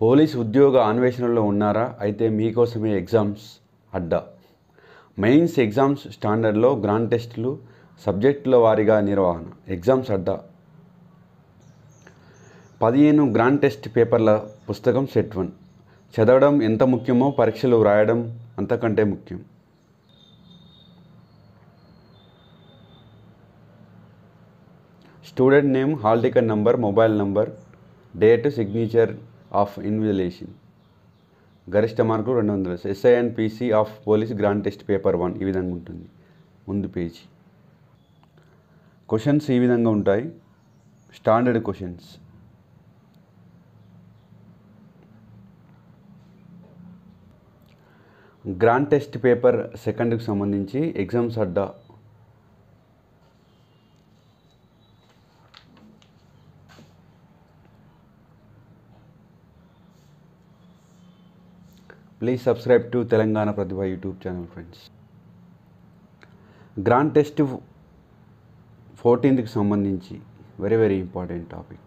Police ఉద్యోగ అన్వేషణలో ఉన్నారా? అయితే మీకోసమే ఎగ్జామ్స్ అడ్డా. మెయిన్స్ ఎగ్జామ్స్ స్టాండర్డ్లో గ్రాండ్ టెస్టులు, సబ్జెక్టుల వారీగా నిర్వహణ. ఎగ్జామ్స్ అడ్డా 15 గ్రాండ్ టెస్ట్ పేపర్ల పుస్తకం సెట్ 1. చదవడం ఎంత ముఖ్యమో పరీక్షలు వ్రాయడం అంతకంటే ముఖ్యం. Student name, hall ticket number, mobile number, date, signature of invigilation. గరిష్ట మార్కులు 200. SI and PC of police grand test paper 1 ఈ విధంగా ఉంటుంది. ముందు పేజీ. క్వశ్చన్స్ ఈ విధంగా ఉంటాయి. Standard questions. Grand test paper సెకండ్కి సంబంధించి ఎగ్జామ్స్ అడ్డా. Please subscribe to Telangana Prathibha YouTube channel friends. Grand test 14కి సంబంధించి వెరీ ఇంపార్టెంట్ టాపిక్.